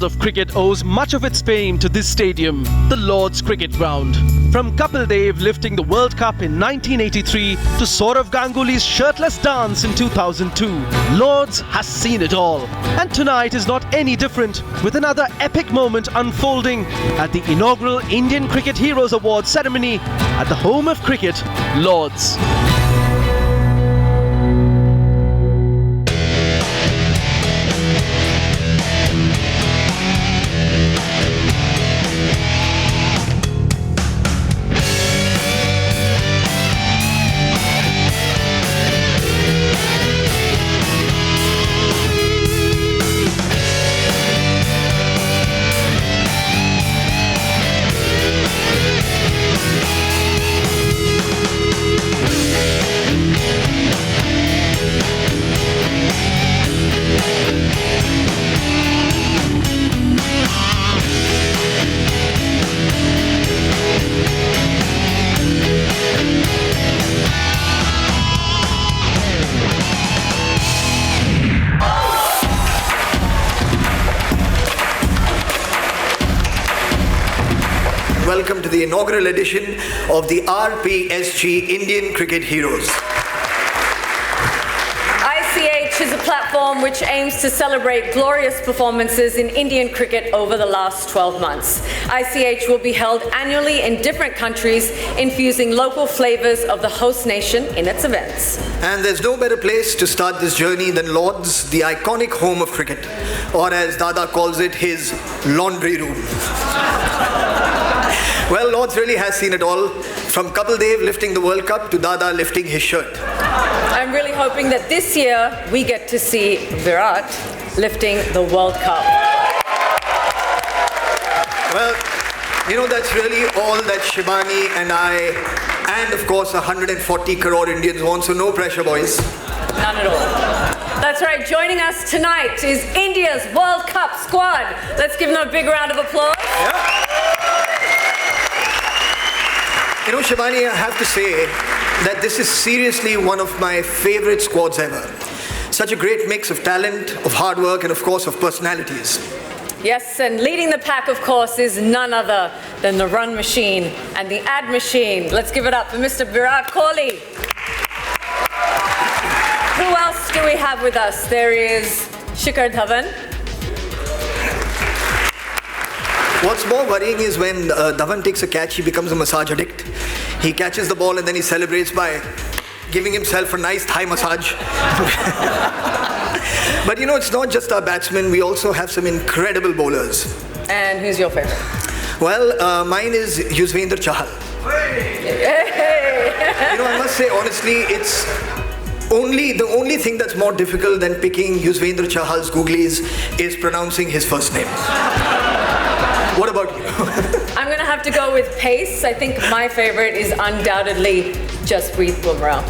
of cricket owes much of its fame to this stadium, the Lord's Cricket Ground. From Kapil Dev lifting the World Cup in 1983 to Sourav Ganguly's shirtless dance in 2002, Lord's has seen it all. And tonight is not any different, with another epic moment unfolding at the inaugural Indian Cricket Heroes Award ceremony at the home of cricket, Lord's. Welcome to the inaugural edition of the RPSG Indian Cricket Heroes. ICH is a platform which aims to celebrate glorious performances in Indian cricket over the last 12 months. ICH will be held annually in different countries, infusing local flavors of the host nation in its events. And there's no better place to start this journey than Lord's, the iconic home of cricket, or as Dada calls it, his laundry room. Well, Lord's really has seen it all, from Kapil Dev lifting the World Cup to Dada lifting his shirt. I'm really hoping that this year we get to see Virat lifting the World Cup. Well, you know, that's really all that Shivani and I, and of course 140 crore Indians want, so no pressure, boys. None at all. That's right, joining us tonight is India's World Cup squad. Let's give them a big round of applause. Yeah. You know, Shivani, I have to say that this is seriously one of my favorite squads ever. Such a great mix of talent, of hard work, and of course of personalities. Yes, and leading the pack, of course, is none other than the run machine and the ad machine. Let's give it up for Mr. Virat Kohli. Who else do we have with us? There is Shikhar Dhawan. What's more worrying is when Dhawan takes a catch, he becomes a massage addict. He catches the ball and then he celebrates by giving himself a nice thigh massage. But you know, it's not just our batsmen, we also have some incredible bowlers. And who's your favorite? Well, mine is Yuzvendra Chahal. You know, I must say honestly, it's the only thing that's more difficult than picking Yuzvendra Chahal's googlies is pronouncing his first name. What about you? I'm going to have to go with pace. I think my favorite is undoubtedly Jasprit Bumrah.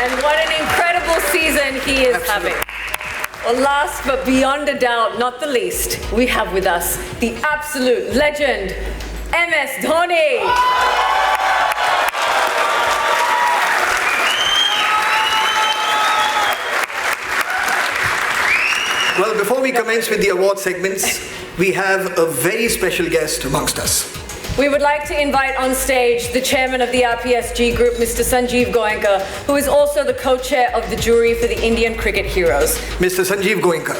And what an incredible season he is having. Well, last but beyond a doubt, not the least, we have with us the absolute legend, MS Dhoni. Well, before we commence with the award segments, we have a very special guest amongst us. We would like to invite on stage the chairman of the RPSG group, Mr. Sanjeev Goenka, who is also the co-chair of the jury for the Indian Cricket Heroes. Mr. Sanjeev Goenka.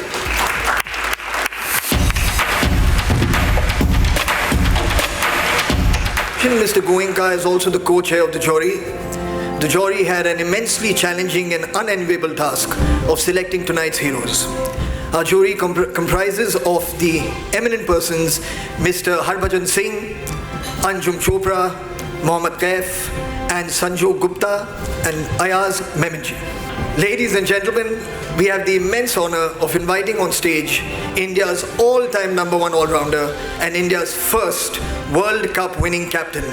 Mr. Goenka is also the co-chair of the jury. The jury had an immensely challenging and unenviable task of selecting tonight's heroes. Our jury comprises of the eminent persons Mr. Harbhajan Singh, Anjum Chopra, Mohammad Kaif, and Sanju Gupta and Ayaz Meminji. Ladies and gentlemen, we have the immense honor of inviting on stage India's all-time #1 all-rounder and India's first World Cup winning captain,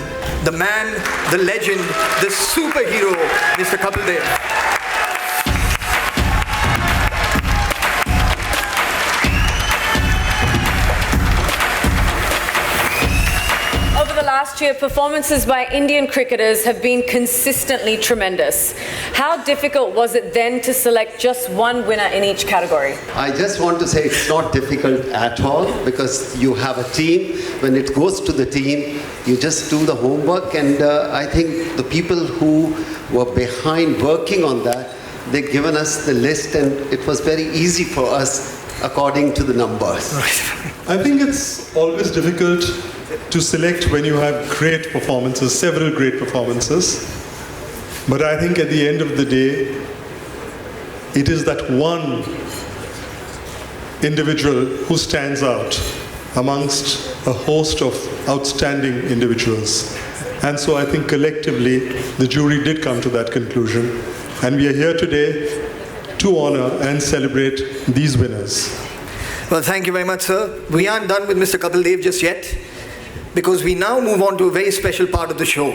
the man, the legend, the superhero, Mr. Kapil Dev. last year, performances by Indian cricketers have been consistently tremendous. How difficult was it then to select just one winner in each category? I just want to say it's not difficult at all because you have a team. When it goes to the team, you just do the homework, and I think the people who were behind working on that, they've given us the list, and it was very easy for us according to the numbers. I think it's always difficult to select when you have great performances, several great performances. But I think at the end of the day, it is that one individual who stands out amongst a host of outstanding individuals. And so I think collectively, the jury did come to that conclusion. And we are here today to honor and celebrate these winners. Well, thank you very much, sir. We aren't done with Mr. Kapil Dev just yet, because we now move on to a very special part of the show,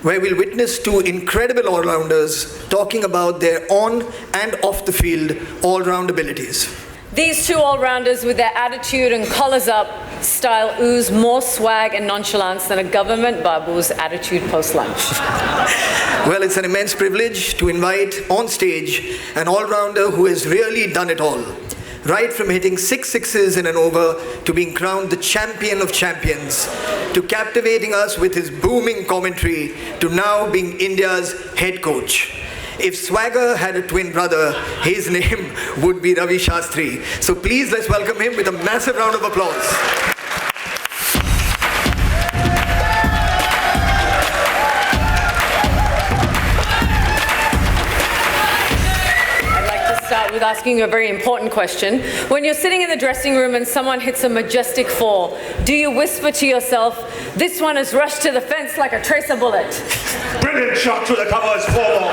where we'll witness two incredible all-rounders talking about their on and off the field all-round abilities. These two all-rounders with their attitude and collars up style ooze more swag and nonchalance than a government babu's attitude post-lunch. Well, it's an immense privilege to invite on stage an all-rounder who has really done it all. Right from hitting 6 sixes in an over to being crowned the champion of champions, to captivating us with his booming commentary, to now being India's head coach. If Swagger had a twin brother, his name would be Ravi Shastri. So please let's welcome him with a massive round of applause. With asking you a very important question. When you're sitting in the dressing room and someone hits a majestic 4, do you whisper to yourself, this one has rushed to the fence like a tracer bullet? Brilliant shot to the covers, 4 more.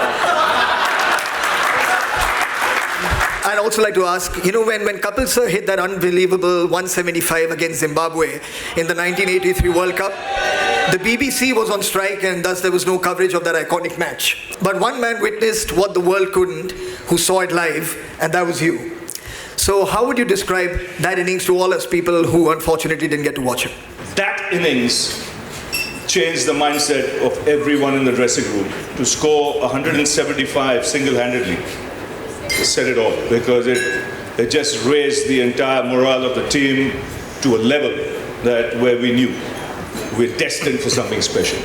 I'd also like to ask, you know, when Kapil sir hit that unbelievable 175 against Zimbabwe in the 1983 World Cup, the BBC was on strike and thus there was no coverage of that iconic match. But one man witnessed what the world couldn't, who saw it live, and that was you. So how would you describe that innings to all us people who unfortunately didn't get to watch it? That innings changed the mindset of everyone in the dressing room. To score 175 single-handedly said it all, because it just raised the entire morale of the team to a level that where we knew we're destined for something special.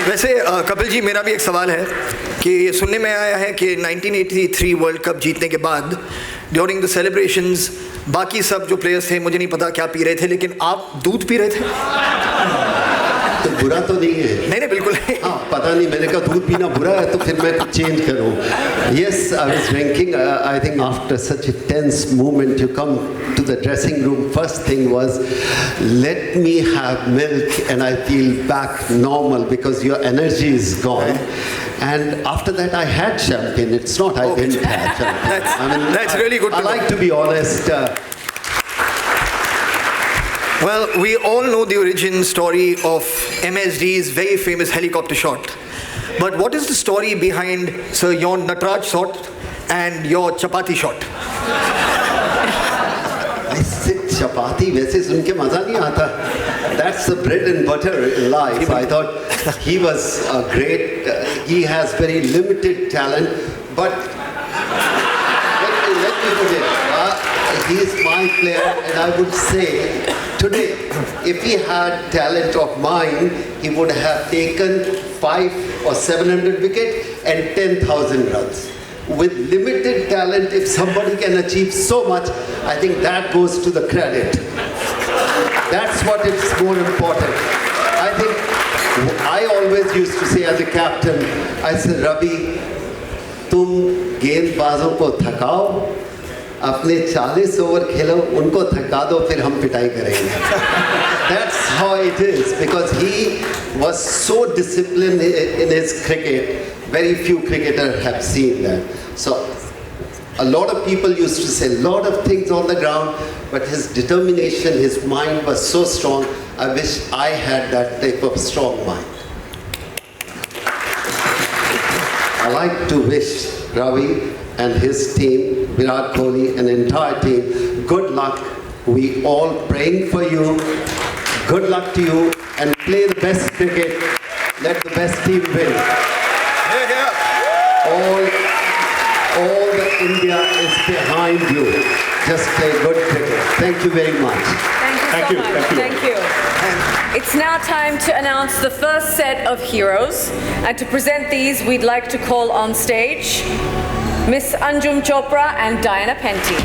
वैसे कपिल जी, मेरा भी एक सवाल है कि ये सुनने में आया है कि 1983 वर्ल्ड कप जीतने के बाद ड्यूरिंग द सेलिब्रेशंस बाकी सब जो प्लेयर्स थे, मुझे नहीं पता क्या पी रहे थे, लेकिन आप दूध पी रहे थे? तो बुरा तो नहीं है? नहीं बिल्कुल नहीं। हाँ, पता नहीं, मैंने कहा दूध पीना बुरा है तो फिर मैं चेंज करूँ. Yes, I was drinking. I think after such a tense moment, you come to the dressing room. First thing was, let me have milk and I feel back normal because your energy is gone. And after that, I had champagne. It's not I didn't have champagne. That's really good. I like to be honest. Well, we all know the origin story of MSD's very famous helicopter shot. But what is the story behind Sir your Natraj shot and your chapati shot? I said chapati, वैसे सुन के मजा नहीं आता. That's the bread and butter in life. I thought he was a great, he has very limited talent, but let me put it. He is my player, and I would say today, if he had talent of mine, he would have taken 500 or 700 wickets and 10,000 runs. With limited talent, if somebody can achieve so much, I think that goes to the credit. That's what is more important. I think I always used to say as a captain, I said, Ravi, तुम गेंदबाजों को थकाओ, अपने 40 over खेलो, उनको थका दो, फिर हम पिटाई करेंगे. That's how it is, because he was so disciplined in his cricket. Very few cricketers have seen that. So a lot of people used to say a lot of things on the ground, but his determination, his mind was so strong. I wish I had that type of strong mind. I like to wish Ravi and his team, Virat Kohli and entire team, good luck We all praying for you. Good luck to you and play the best cricket. Let the best team win. All the India is behind you. Just play good cricket. Thank you very much. Thank you so much. Thank you. It's now time to announce the first set of heroes. And to present these, we'd like to call on stage Miss Anjum Chopra and Diana Penty.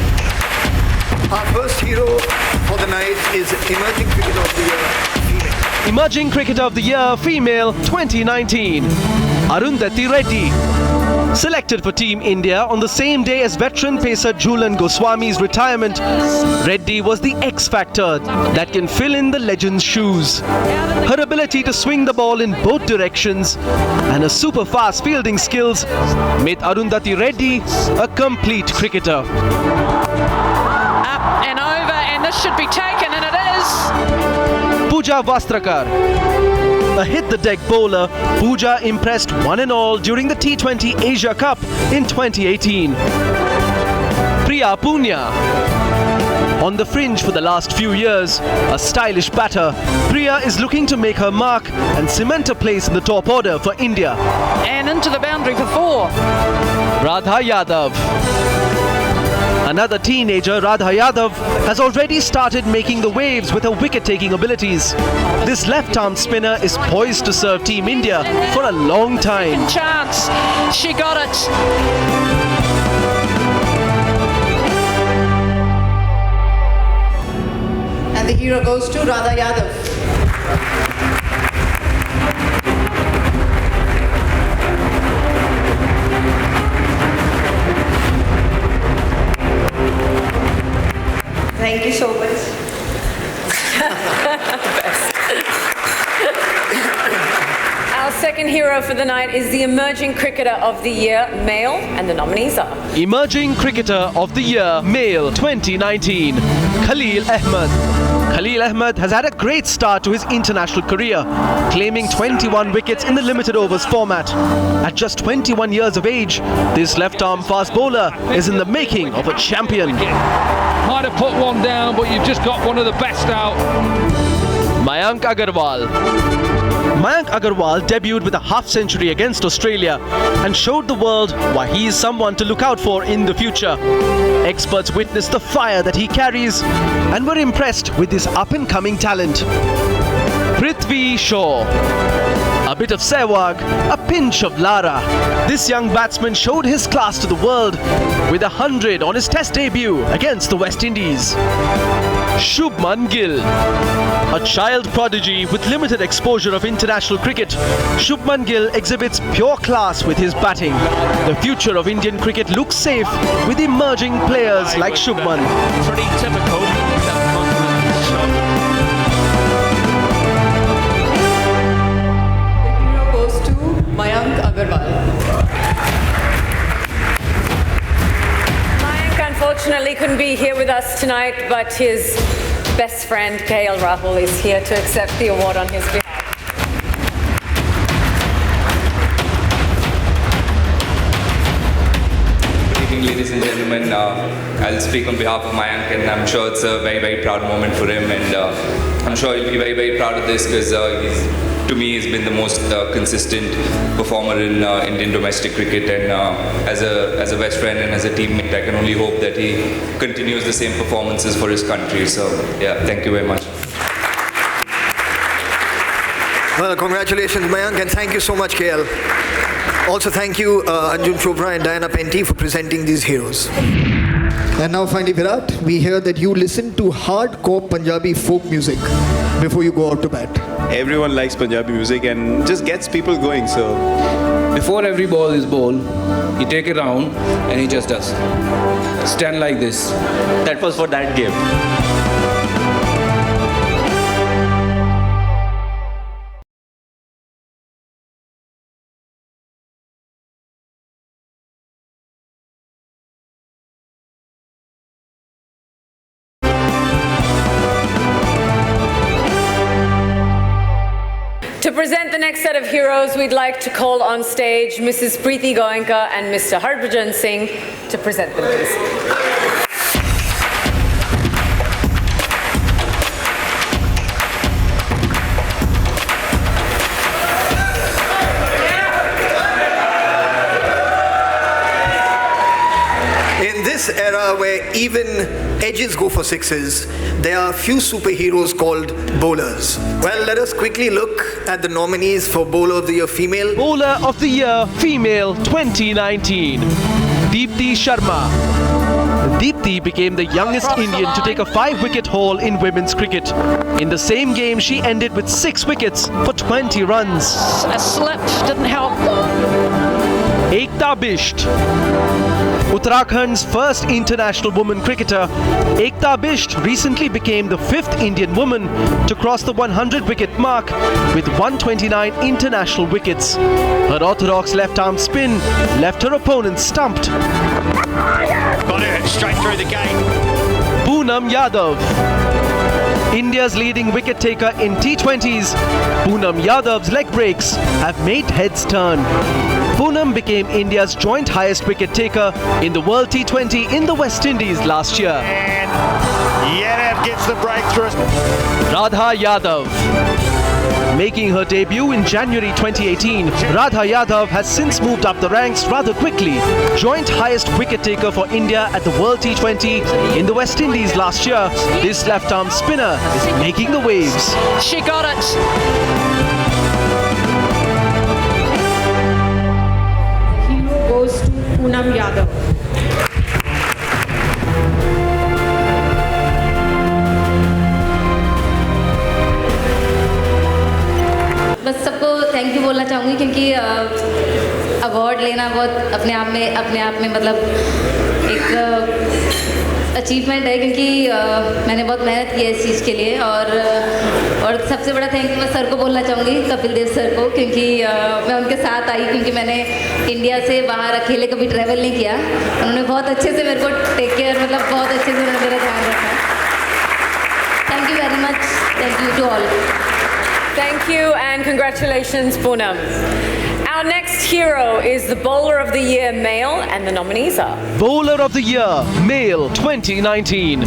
Our first hero for the night is Emerging Cricketer of the Year female. Emerging Cricketer of the Year female 2019, Arundhati Reddy. Selected for Team India on the same day as veteran pacer Jhulan Goswami's retirement, Reddy was the X factor that can fill in the legend's shoes. Her ability to swing the ball in both directions and her super fast fielding skills made Arundhati Reddy a complete cricketer. Up and over, and this should be taken, and it is. Pooja Vastrakar. A hit-the-deck bowler, Pooja impressed one and all during the T20 Asia Cup in 2018. Priya Punya. On the fringe for the last few years, a stylish batter, Priya is looking to make her mark and cement a place in the top order for India. And into the boundary for 4. Radha Yadav. Another teenager, Radha Yadav, has already started making the waves with her wicket-taking abilities. This left-arm spinner is poised to serve Team India for a long time. Chance. She got it. And the hero goes to Radha Yadav. Thank you so much. Our second hero for the night is the Emerging Cricketer of the Year male, and the nominees are Emerging Cricketer of the Year male 2019, Khalil Ahmed. Khalil Ahmed has had a great start to his international career, claiming 21 wickets in the limited overs format. At just 21 years of age, this left-arm fast bowler is in the making of a champion. Might have put one down, but you've just got one of the best out. Mayank Agarwal. Mayank Agarwal debuted with a half-century against Australia and showed the world why he is someone to look out for in the future. Experts witnessed the fire that he carries and were impressed with his up-and-coming talent. Prithvi Shaw. A bit of Sehwag, a pinch of Lara. This young batsman showed his class to the world with 100 on his test debut against the West Indies. Shubman Gill. A child prodigy with limited exposure of international cricket, Shubman Gill exhibits pure class with his batting. The future of Indian cricket looks safe with emerging players like Shubman. Pretty typical. Mayank Agarwal. Mayank unfortunately couldn't be here with us tonight, but his best friend KL Rahul is here to accept the award on his behalf. Good evening, ladies and gentlemen. I'll speak on behalf of Mayank, and I'm sure it's a very, very proud moment for him, and I'm sure he'll be very, very proud of this because to me, he's been the most consistent performer in Indian domestic cricket, and as a best friend and as a teammate, I can only hope that he continues the same performances for his country. So, yeah, thank you very much. Well, congratulations, Mayank, and thank you so much, KL. Also, thank you, Anjum Chopra and Diana Penty, for presenting these heroes. And now, finally, Virat, we hear that you listen to hardcore Punjabi folk music before you go out to bat. Everyone likes Punjabi music and just gets people going, so... Before every ball is bowled, he take it round and he just does. Stand like this. That was for that game. To present the next set of heroes, we'd like to call on stage Mrs. Preeti Goenka and Mr. Harbhajan Singh to present them, please. in this era where even edges go for sixes, there are few superheroes called bowlers. Well, let us quickly look at the nominees for Bowler of the Year Female. Bowler of the Year Female 2019. Deepti Sharma. Deepti became the youngest Indian to take a 5-wicket haul in women's cricket. In the same game, she ended with 6 wickets for 20 runs. A slip didn't help. Ekta Bisht. Uttarakhand's first international woman cricketer, Ekta Bisht recently became the 5th Indian woman to cross the 100-wicket mark with 129 international wickets. Her orthodox left-arm spin left her opponents stumped. Got it straight through the gate. Poonam Yadav. India's leading wicket taker in T20s, Poonam Yadav's leg breaks have made heads turn. Poonam became India's joint highest wicket taker in the World T20 in the West Indies last year. And Yadav gets the breakthrough. Radha Yadav. Making her debut in January 2018, Radha Yadav has since moved up the ranks rather quickly. Joint highest wicket taker for India at the World T20 in the West Indies last year, this left-arm spinner is making the waves. She got it. The hero goes to Poonam Yadav. बस सबको thank you बोलना चाहूँगी क्योंकि award लेना बहुत अपने आप में मतलब एक अचीवमेंट है क्योंकि मैंने बहुत मेहनत की है इस चीज़ के लिए और सबसे बड़ा थैंक यू मैं सर को बोलना चाहूँगी कपिल देव सर को क्योंकि मैं उनके साथ आई क्योंकि मैंने इंडिया से बाहर अकेले कभी ट्रैवल नहीं किया उन्होंने बहुत अच्छे से मेरे को टेक केयर मतलब बहुत अच्छे से उन्होंने मेरा ध्यान रखा thank you very much thank you to all Thank you and congratulations, Poonam. Our next hero is the Bowler of the Year Male and the nominees are... Bowler of the Year Male 2019.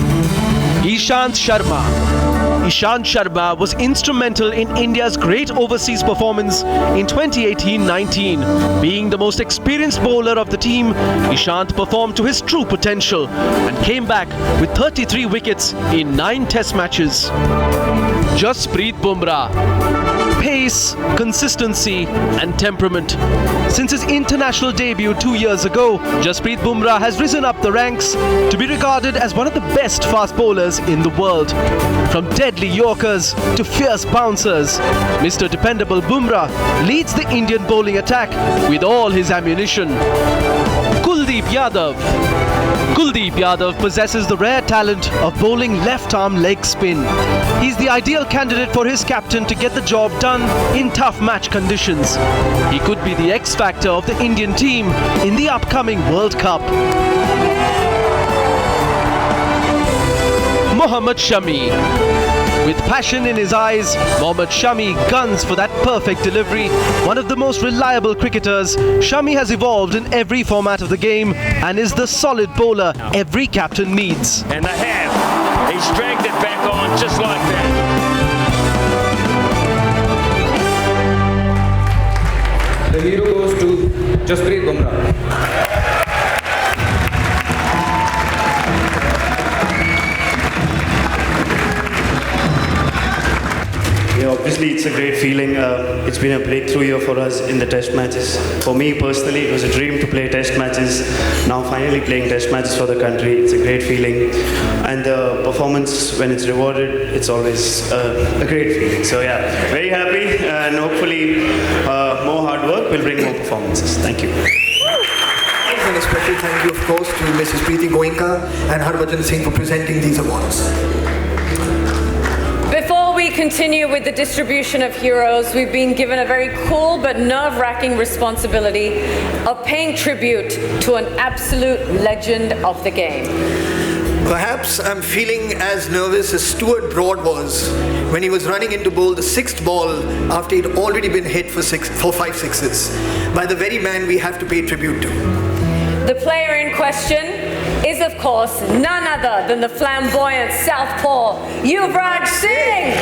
Ishant Sharma. Ishant Sharma was instrumental in India's great overseas performance in 2018-19. Being the most experienced bowler of the team, Ishant performed to his true potential and came back with 33 wickets in 9 test matches. Jasprit Bumrah. Pace, consistency and temperament. Since his international debut 2 years ago, Jasprit Bumrah has risen up the ranks to be regarded as one of the best fast bowlers in the world. From deadly Yorkers to fierce bouncers, Mr. Dependable Bumrah leads the Indian bowling attack with all his ammunition. Kuldeep Yadav. Kuldeep Yadav possesses the rare talent of bowling left-arm leg spin. He's the ideal candidate for his captain to get the job done in tough match conditions. He could be the X-factor of the Indian team in the upcoming World Cup. Mohammad Shami. With passion in his eyes, Mohammad Shami guns for that perfect delivery. One of the most reliable cricketers, Shami has evolved in every format of the game and is the solid bowler every captain needs. And they have. He's dragged it back on just like that. The hero goes to Jasprit Bumrah. Yeah, obviously it's a great feeling. It's been a breakthrough year for us in the test matches. For me personally, it was a dream to play test matches. Now finally playing test matches for the country, it's a great feeling. And the performance, when it's rewarded, it's always a great feeling. So yeah, very happy and hopefully more hard work will bring more performances. Thank you. And a special thank you, of course, to Mrs. Preeti Goenka and Harbhajan Singh for presenting these awards. Before we continue with the distribution of heroes, we've been given a very cool but nerve-wracking responsibility of paying tribute to an absolute legend of the game. Perhaps I'm feeling as nervous as Stuart Broad was when he was running in to bowl the 6th ball after he'd already been hit for 5 sixes by the very man we have to pay tribute to. The player in question is, of course, none other than the flamboyant southpaw, Yuvraj Singh.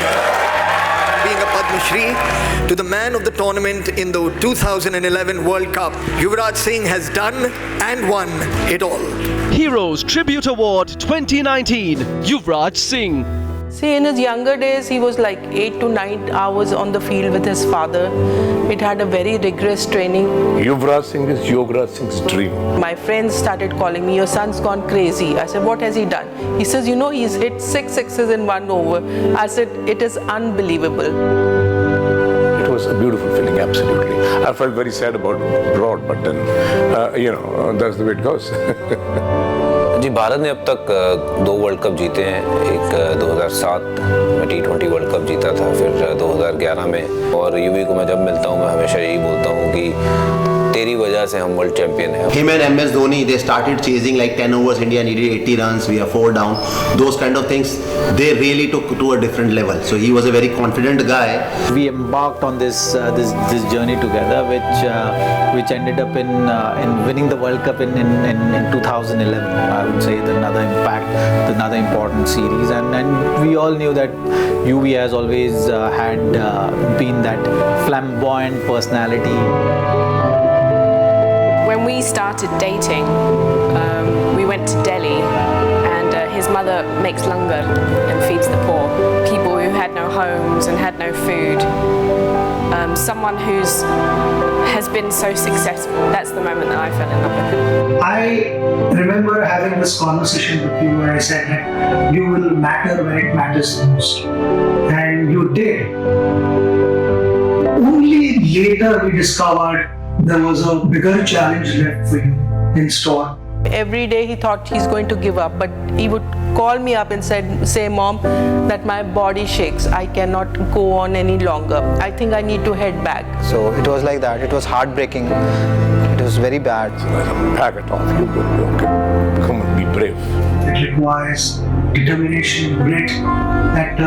being a Padma Shri to the man of the tournament in the 2011 World Cup. Yuvraj Singh has done and won it all. Heroes Tribute Award 2019, Yuvraj Singh. See, in his younger days, he was like 8 to 9 hours on the field with his father. It had a very rigorous training. Yuvraj Singh is Yuvraj Singh's dream. My friends started calling me, your son's gone crazy. I said, what has he done? He says, you know, he's hit 6 sixes in 1 over. I said, it is unbelievable. It was a beautiful feeling, absolutely. I felt very sad about Broad, but then, that's the way it goes. जी भारत ने अब तक 2 world cup जीते हैं, एक 2007 में T20 world cup जीता था, फिर 2011 में, और यूवी को मैं जब मिलता हूँ मैं हमेशा यही बोलता हूँ कि तेरी वजह से हम वर्ल्ड चैंपियन हैं. Him and MS Dhoni, they started chasing like 10 overs, India needed 80 runs, we are 4 down. Those kind of things, they really took to a different level. So he was a very confident guy. We embarked on this journey together, which ended up in winning the World Cup in 2011. I would say another impact, another important series, and we all knew that UV has always had been that flamboyant personality. When we started dating, we went to Delhi, and his mother makes langar and feeds the poor, people who had no homes and had no food. Someone has been so successful. That's the moment that I fell in love with him. I remember having this conversation with you where I said that you will matter when it matters the most, and you did. Only later we discovered there was a bigger challenge left for you in store. Every day he thought he's going to give up, but he would call me up and say, Mom, that my body shakes. I cannot go on any longer. I think I need to head back. So it was like that. It was heartbreaking. It was very bad. Back it off. You come and be brave. It requires determination, grit, that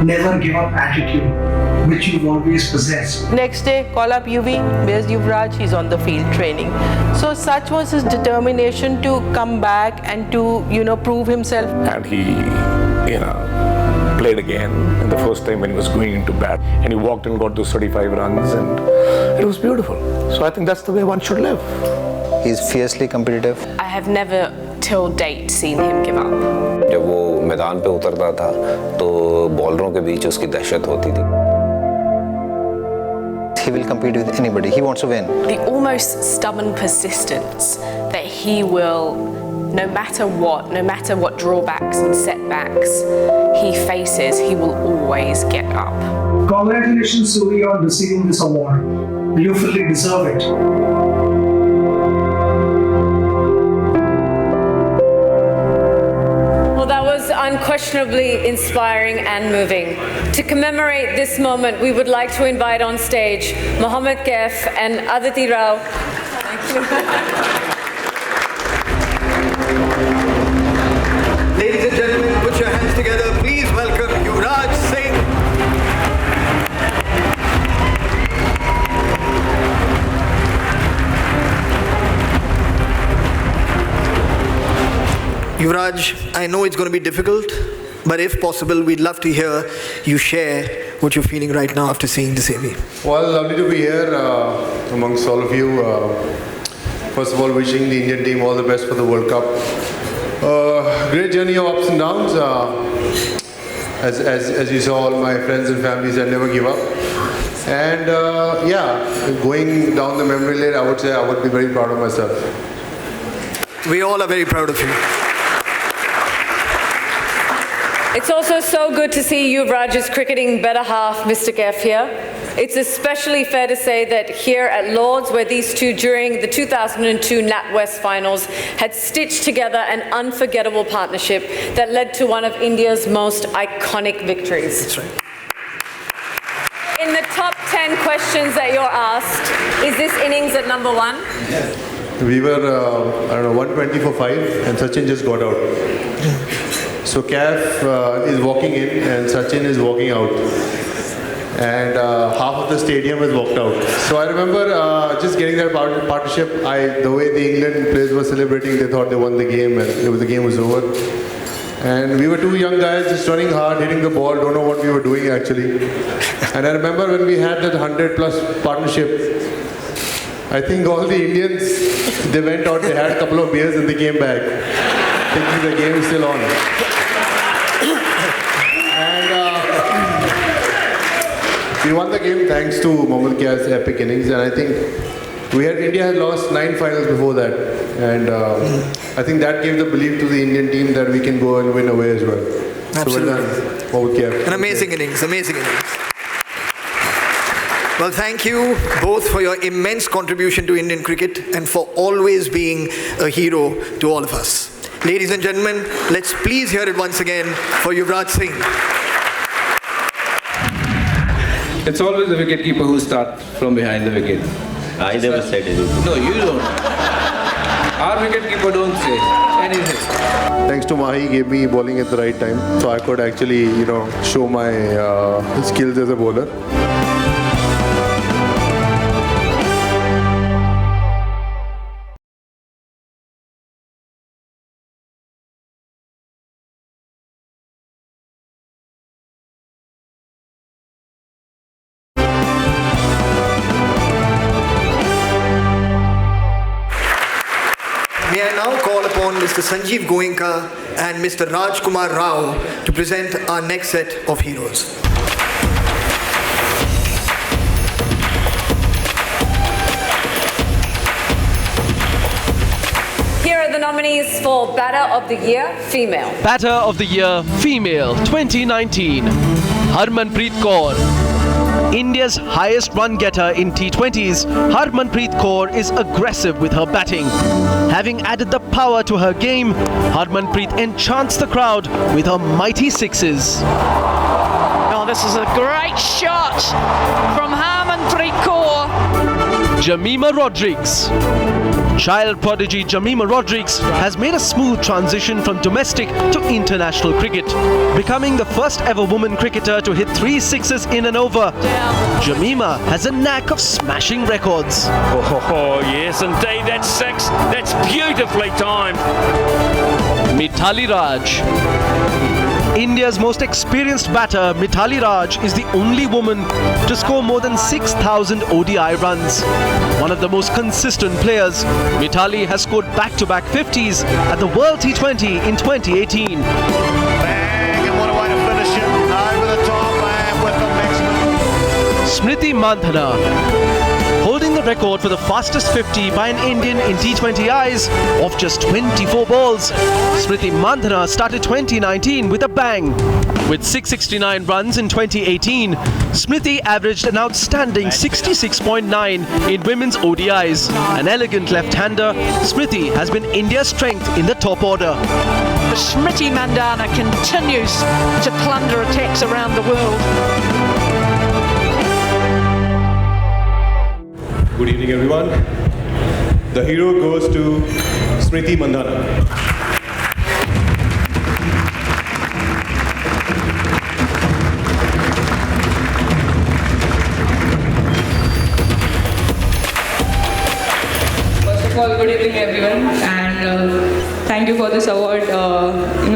never give up attitude, which you've always possessed. Next day, call up UV, where's Yuvraj? He's on the field training. So such was his determination to come back and to, prove himself. And he, played again. And the first time when he was going into bat, and he walked and got those 35 runs, and it was beautiful. So I think that's the way one should live. He's fiercely competitive. I have never till date seen him give up. जब वो मैदान पे उतरता था तो बॉलरों के बीच उसकी दहशत होती थी. He will compete with anybody. He wants to win. The almost stubborn persistence that he will, no matter what drawbacks and setbacks he faces, he will always get up. Congratulations, Suri, on receiving this award. You fully deserve it. Unquestionably inspiring and moving. To commemorate this moment, we would like to invite on stage Mohammad Kaif and Aditi Rao. Thank you. Ladies and gentlemen, put your hands together. Please welcome Yuvraj Singh. Yuvraj, I know it's going to be difficult, but if possible, we'd love to hear you share what you're feeling right now after seeing the semi. Well, lovely to be here amongst all of you. First of all, wishing the Indian team all the best for the World Cup. Great journey of ups and downs. As you saw, all my friends and family said never give up. And going down the memory lane, I would say I would be very proud of myself. We all are very proud of you. It's also so good to see Yuvraj's cricketing better half, Mr. Kaif, here. It's especially fair to say that here at Lord's, where these two during the 2002 NatWest finals had stitched together an unforgettable partnership that led to one of India's most iconic victories. That's right. In the top 10 questions that you're asked, is this innings at number 1? We were, 120 for 5, and Sachin just got out. So Kaif is walking in and Sachin is walking out. And half of the stadium has walked out. So I remember just getting that partnership. The way the England players were celebrating, they thought they won the game and the game was over. And we were two young guys just running hard, hitting the ball, don't know what we were doing actually. And I remember when we had that 100+ partnership, I think all the Indians, they went out, they had a couple of beers and they came back, thinking the game is still on. We won the game thanks to Mohammad Kia's epic innings, and I think India had lost 9 finals before that, and I think that gave the belief to the Indian team that we can go and win away as well. Absolutely. So well done, Mohammad Kia. An amazing innings, amazing innings. Well, thank you both for your immense contribution to Indian cricket and for always being a hero to all of us. Ladies and gentlemen, let's please hear it once again for Yuvraj Singh. It's always the wicketkeeper who starts from behind the wicket. I never said anything. No, you don't. Our wicketkeeper don't say anything. Thanks to Mahi, he gave me bowling at the right time, so I could actually, show my skills as a bowler. May I now call upon Mr. Sanjeev Goenka and Mr. Rajkumar Rao to present our next set of heroes. Here are the nominees for Batter of the Year, Female. Batter of the Year Female 2019, Harmanpreet Kaur. India's highest run getter in T20s, Harmanpreet Kaur is aggressive with her batting. Having added the power to her game, Harmanpreet enchants the crowd with her mighty sixes. Oh, this is a great shot from Harmanpreet Kaur. Jamima Rodrigues. Child prodigy Jamima Rodrigues has made a smooth transition from domestic to international cricket, becoming the first ever woman cricketer to hit 3 sixes in an over. Jamima has a knack of smashing records. Oh, yes, indeed, that's 6. That's beautifully timed. Mithali Raj. India's most experienced batter, Mithali Raj, is the only woman to score more than 6,000 ODI runs. One of the most consistent players, Mithali has scored back-to-back 50s at the World T20 in 2018. Bang, and what a way to finish it. Over the top and with the maximum. Smriti Mandhana. Holding the record for the fastest 50 by an Indian in T20Is of just 24 balls. Smriti Mandhana started 2019 with a bang. With 669 runs in 2018, Smriti averaged an outstanding 66.9 in women's ODIs. An elegant left-hander, Smriti has been India's strength in the top order. The Smriti Mandhana continues to plunder attacks around the world. Good evening, everyone. The hero goes to Smriti Mandhana. First of all, good evening, everyone, and thank you for this award.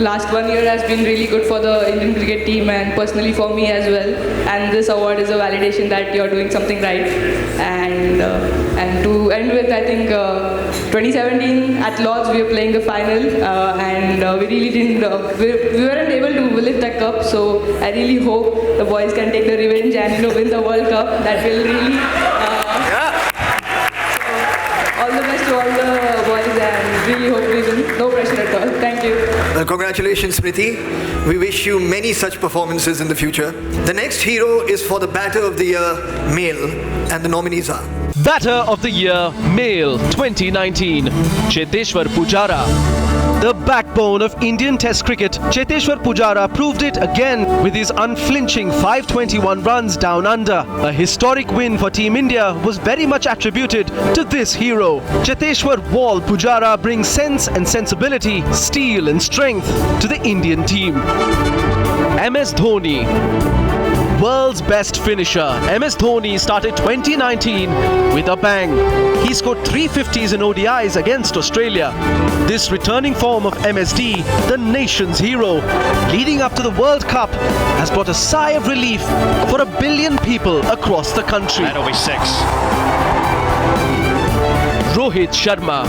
Last 1 year has been really good for the Indian cricket team and personally for me as well. And this award is a validation that you're doing something right. And to end with, I think 2017 at Lords we were playing the final, and we really didn't, we weren't able to lift that cup. So I really hope the boys can take the revenge and win the World Cup. That will really. All the best to all the boys and really hope we win. No pressure at all. Thank you. Well, congratulations, Smriti. We wish you many such performances in the future. The next hero is for the Batter of the Year Male, and the nominees are Batter of the Year Male 2019, Cheteshwar Pujara. The backbone of Indian Test cricket, Cheteshwar Pujara proved it again with his unflinching 521 runs down under. A historic win for Team India was very much attributed to this hero. Cheteshwar Wall Pujara brings sense and sensibility, steel and strength to the Indian team. MS Dhoni. world's best finisher, MS Dhoni started 2019 with a bang. He scored 350s in ODIs against Australia. This returning form of MSD, the nation's hero, leading up to the World Cup, has brought a sigh of relief for 1 billion people across the country. That'll be 6. Rohit Sharma.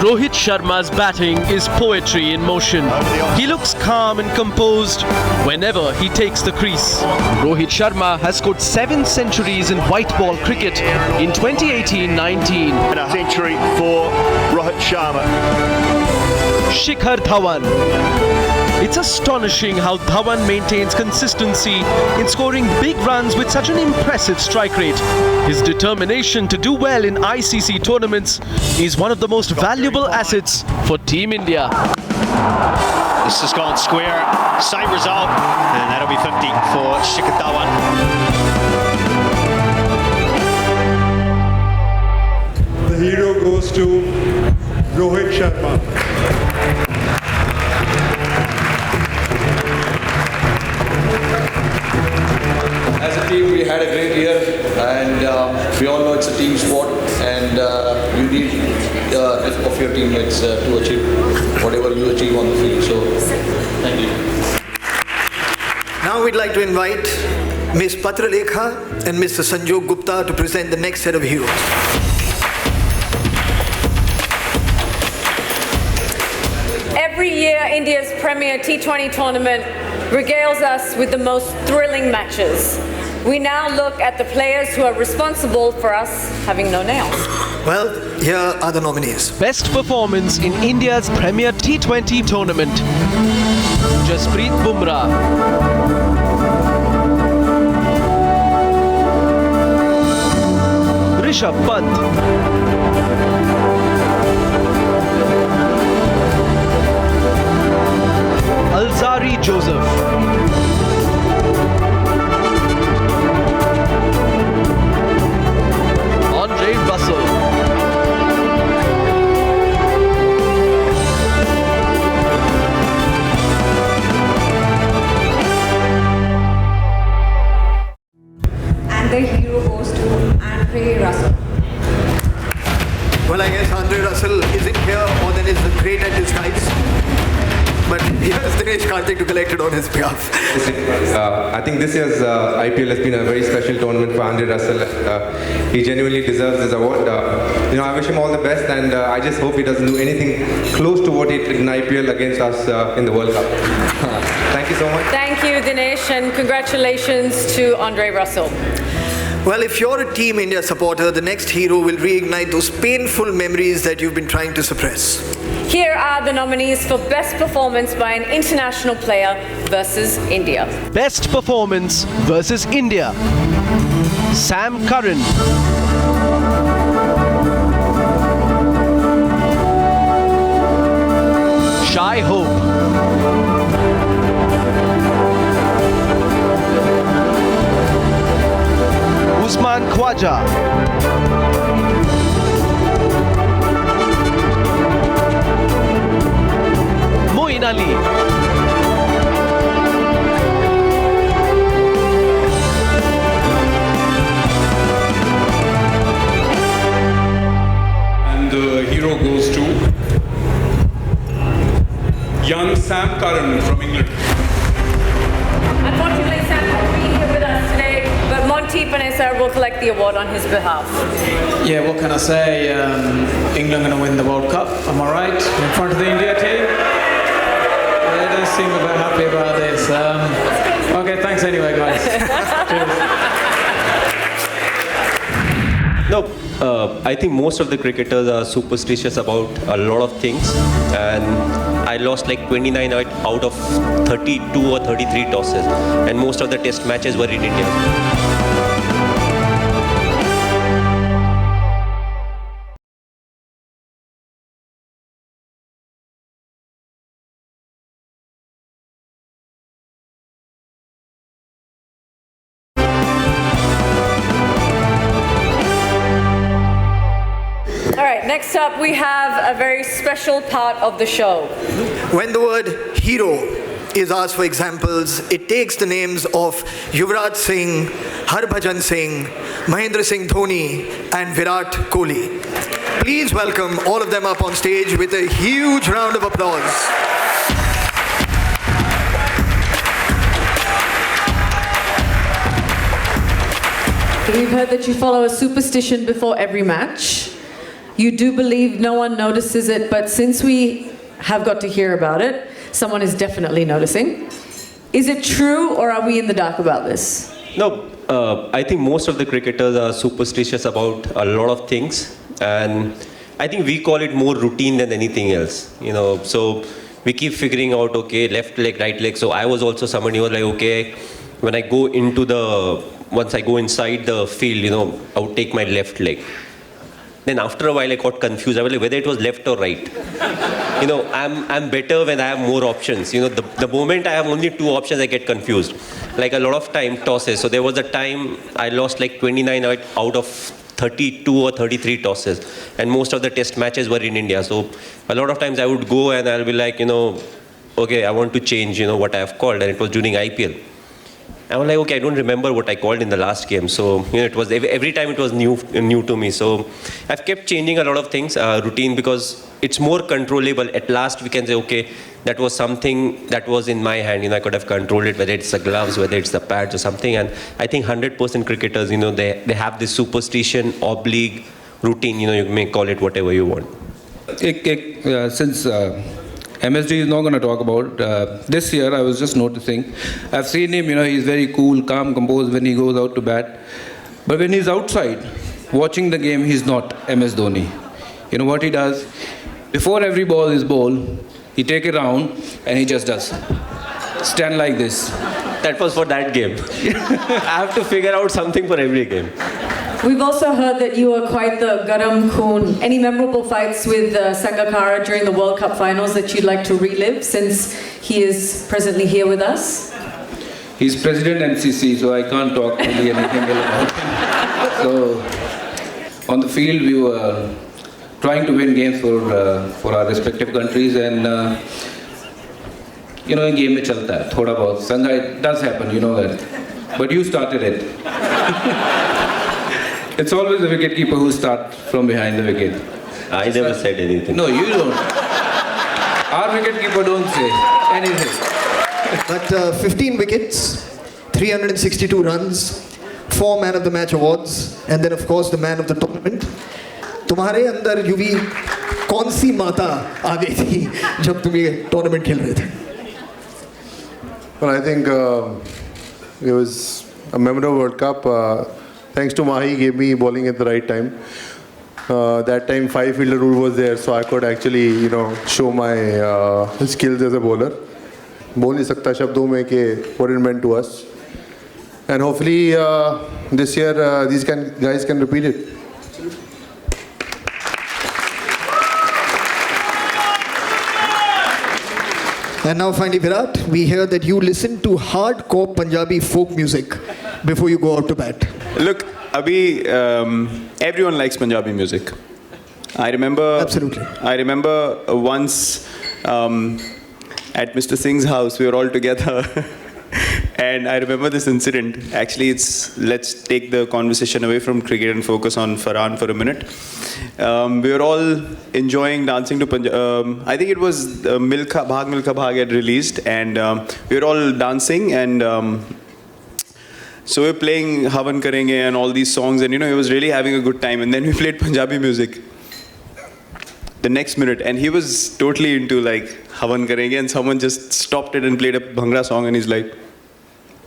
Rohit Sharma's batting is poetry in motion. He looks calm and composed whenever he takes the crease. Rohit Sharma has scored 7 centuries in white ball cricket in 2018-19. And a century for Rohit Sharma. Shikhar Dhawan. It's astonishing how Dhawan maintains consistency in scoring big runs with such an impressive strike rate. His determination to do well in ICC tournaments is one of the most valuable assets for Team India. This has gone square, same result, and that'll be 50 for Shikhar Dhawan. The hero goes to Rohit Sharma. As a team, we had a great year, and we all know it's a team sport, and you need help of your teammates to achieve whatever you achieve on the field. So, thank you. Now we'd like to invite Ms. Patralekha and Mr. Sanjog Gupta to present the next set of heroes. Every year, India's premier T20 tournament regales us with the most thrilling matches. We now look at the players who are responsible for us having no nails. Well, here are the nominees. Best performance in India's premier T20 tournament. Jasprit Bumrah. Rishabh Pant. Alzari Joseph. Andre Russell. And the hero goes to Andre Russell. Well, I guess Andre Russell isn't here, or then is the great at disguise. But here's Dinesh Karthik to collect it on his behalf. I think this year's IPL has been a very special tournament for Andre Russell. He genuinely deserves this award. I wish him all the best, and I just hope he doesn't do anything close to what he did in IPL against us in the World Cup. Thank you so much. Thank you, Dinesh, and congratulations to Andre Russell. Well, if you're a Team India supporter, the next hero will reignite those painful memories that you've been trying to suppress. Here are the nominees for Best Performance by an International Player versus India. Best Performance versus India. Sam Curran. Shai Hope. Usman Khwaja. Moeen Ali. And the hero goes to young Sam Curran from England. Unfortunately, Sam won't be here with us today, but Monty Panesar will collect the award on his behalf. Yeah, what can I say? England going to win the World Cup, am I right? In front of the India team? They don't seem a bit happy about this. Okay, thanks anyway, guys. Cheers. No, I think most of the cricketers are superstitious about a lot of things, and I lost like 29 out of 32 or 33 tosses, and most of the test matches were in India. Next up, we have a very special part of the show. When the word hero is asked for examples, it takes the names of Yuvraj Singh, Harbhajan Singh, Mahendra Singh Dhoni, and Virat Kohli. Please welcome all of them up on stage with a huge round of applause. We've heard that you follow a superstition before every match. You do believe no one notices it, but since we have got to hear about it, someone is definitely noticing. Is it true, or are we in the dark about this? No, I think most of the cricketers are superstitious about a lot of things, and I think we call it more routine than anything else. You know, so we keep figuring out, okay, left leg, right leg. So I was also someone who was like, okay, when I go into once I go inside the field, you know, I would take my left leg. Then after a while I got confused. I was like, whether it was left or right. You know, I'm better when I have more options. You know, the moment I have only 2 options, I get confused. Like a lot of time tosses. So there was a time I lost like 29 out of 32 or 33 tosses. And most of the test matches were in India. So a lot of times I would go and I'll be like, you know, okay, I want to change, you know, what I have called. And it was during IPL. I was like, okay, I don't remember what I called in the last game. So, you know, it was every time it was new to me. So I've kept changing a lot of things, routine, because it's more controllable. At last we can say, okay, that was something that was in my hand. You know, I could have controlled it, whether it's the gloves, whether it's the pads or something. And I think 100% cricketers, you know, they have this superstition, oblique routine. You know, you may call it whatever you want. Since MSD is not going to talk about. This year, I was just noticing, I've seen him, you know, he's very cool, calm, composed when he goes out to bat. But when he's outside, watching the game, he's not MS Dhoni. You know what he does? Before every ball is bowled, he take it round and he just does. Stand like this. That was for that game. I have to figure out something for every game. We've also heard that you are quite the Garam Khoon. Any memorable fights with Sangakkara during the World Cup finals that you'd like to relive, since he is presently here with us? He's President MCC, so I can't talk really anything about him. So, on the field, we were trying to win games for our respective countries, and you know, in game में चलता है थोड़ा बहुत. Sangha, it does happen, you know that. But you started it. It's always the wicketkeeper who starts from behind the wicket. I never said anything. No, you don't. Our wicketkeeper don't say anything. But 15 wickets, 362 runs, 4 Man of the Match awards, and then of course the Man of the Tournament. तुम्हारे अंदर युवी कौन सी माता आ गई थी जब तुम ये tournament खेल रहे थे? Well, I think it was a memorable World Cup. Thanks to Mahi, gave me bowling at the right time. That time 5-fielder rule was there, so I could actually, you know, show my skills as a bowler. बोल नहीं सकता शब्दों में कि what it meant to us. And hopefully this year these guys can repeat it. And now finally, Virat, we hear that you listen to hardcore Punjabi folk music before you go out to bat. Look, Abhi, everyone likes Punjabi music. I remember once at Mr. Singh's house, we were all together. And I remember this incident. Actually, let's take the conversation away from cricket and focus on Farhan for a minute. We were all enjoying dancing to Punjab. I think it was Milka Bhag had released, and we were all dancing, and so we were playing Havan Karenge and all these songs, and you know, he was really having a good time. And then we played Punjabi music the next minute, and he was totally into like Havan Karenge, and someone just stopped it and played a Bhangra song, and he's like,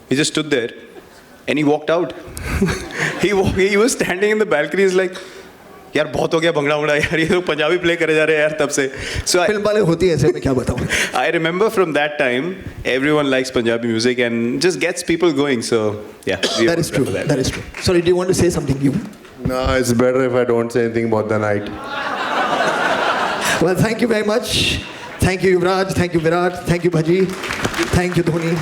he just stood there and he walked out. he was standing in the balcony. He's like, यार बहुत हो गया भंगड़ा भंगड़ा यार, ये लोग Punjabi play करे जा रहे हैं यार तब से. So फिल्म वाले होती है ऐसे, मैं क्या बताऊं. I remember from that time everyone likes Punjabi music and just gets people going. So yeah, that is true. That is true. Sorry, do you want to say something, you? No, it's better if I don't say anything about the night. Well, thank you very much. Thank you, Yuvraj. Thank you, Virat. Thank you, Bhaji. Thank you, Dhoni.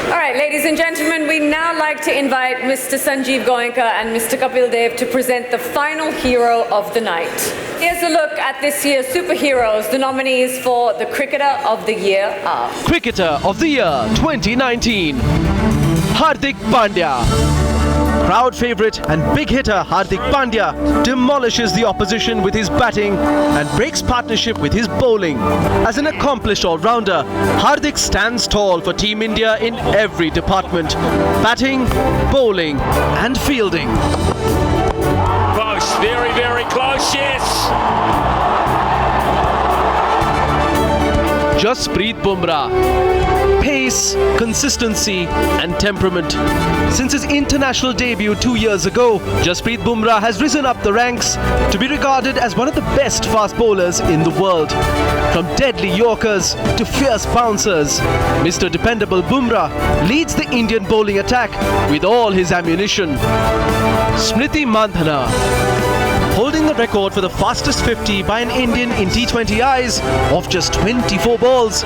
All right, ladies and gentlemen, we now like to invite Mr. Sanjeev Goenka and Mr. Kapil Dev to present the final hero of the night. Here's a look at this year's superheroes. The nominees for the Cricketer of the Year are... Cricketer of the Year 2019, Hardik Pandya. Crowd favourite and big hitter Hardik Pandya demolishes the opposition with his batting and breaks partnership with his bowling. As an accomplished all-rounder, Hardik stands tall for Team India in every department: batting, bowling and fielding. Close, very, very close, yes. Jasprit Bumrah. Pace, consistency and temperament. Since his international debut 2 years ago, Jasprit Bumrah has risen up the ranks to be regarded as one of the best fast bowlers in the world. From deadly Yorkers to fierce bouncers, Mr. Dependable Bumrah leads the Indian bowling attack with all his ammunition. Smriti Mandhana, holding the record for the fastest 50 by an Indian in T20Is of just 24 balls.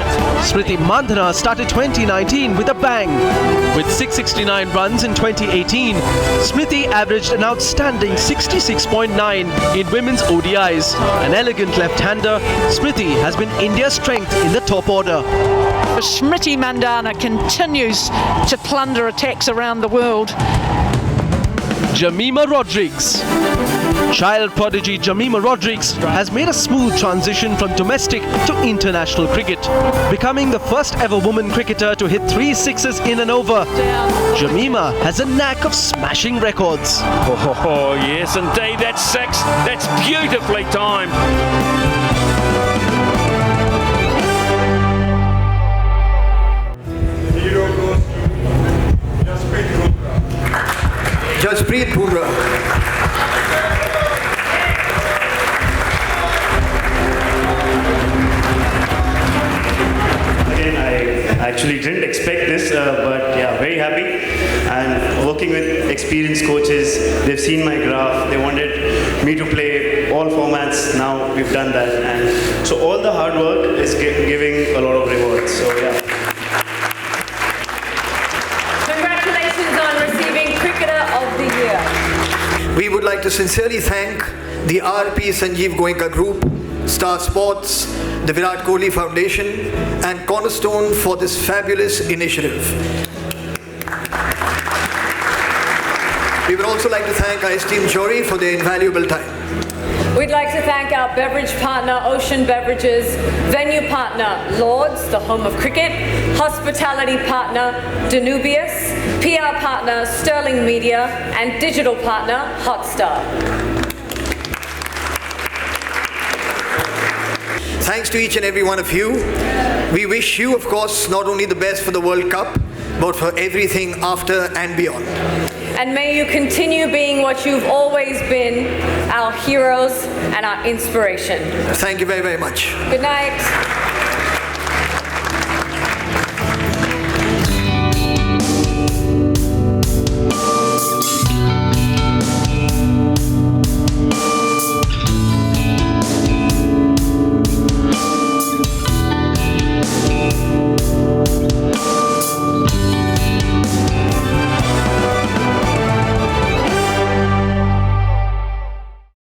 Smriti Mandhana started 2019 with a bang. With 669 runs in 2018, Smriti averaged an outstanding 66.9 in women's ODIs. An elegant left-hander, Smriti has been India's strength in the top order. Smriti Mandhana continues to plunder attacks around the world. Jemimah Rodrigues. Child prodigy Jemimah Rodrigues has made a smooth transition from domestic to international cricket, becoming the first ever woman cricketer to hit 3 sixes in an over. Jemimah has a knack of smashing records. Oh, yes, indeed, that's 6. That's beautifully timed. Jasprit Bumrah. Again, I actually didn't expect this, but yeah, very happy. And working with experienced coaches, they've seen my graph. They wanted me to play all formats. Now we've done that, and so all the hard work is giving a lot of rewards. So yeah. We would like to sincerely thank the RP Sanjeev Goenka Group, Star Sports, the Virat Kohli Foundation and Cornerstone for this fabulous initiative. We would also like to thank our esteemed jury for their invaluable time. We'd like to thank our beverage partner, Ocean Beverages, venue partner, Lords, the home of cricket, hospitality partner, Danubius, PR partner, Sterling Media, and digital partner, Hotstar. Thanks to each and every one of you. We wish you, of course, not only the best for the World Cup, but for everything after and beyond. And may you continue being what you've always been, our heroes and our inspiration. Thank you very, very much. Good night.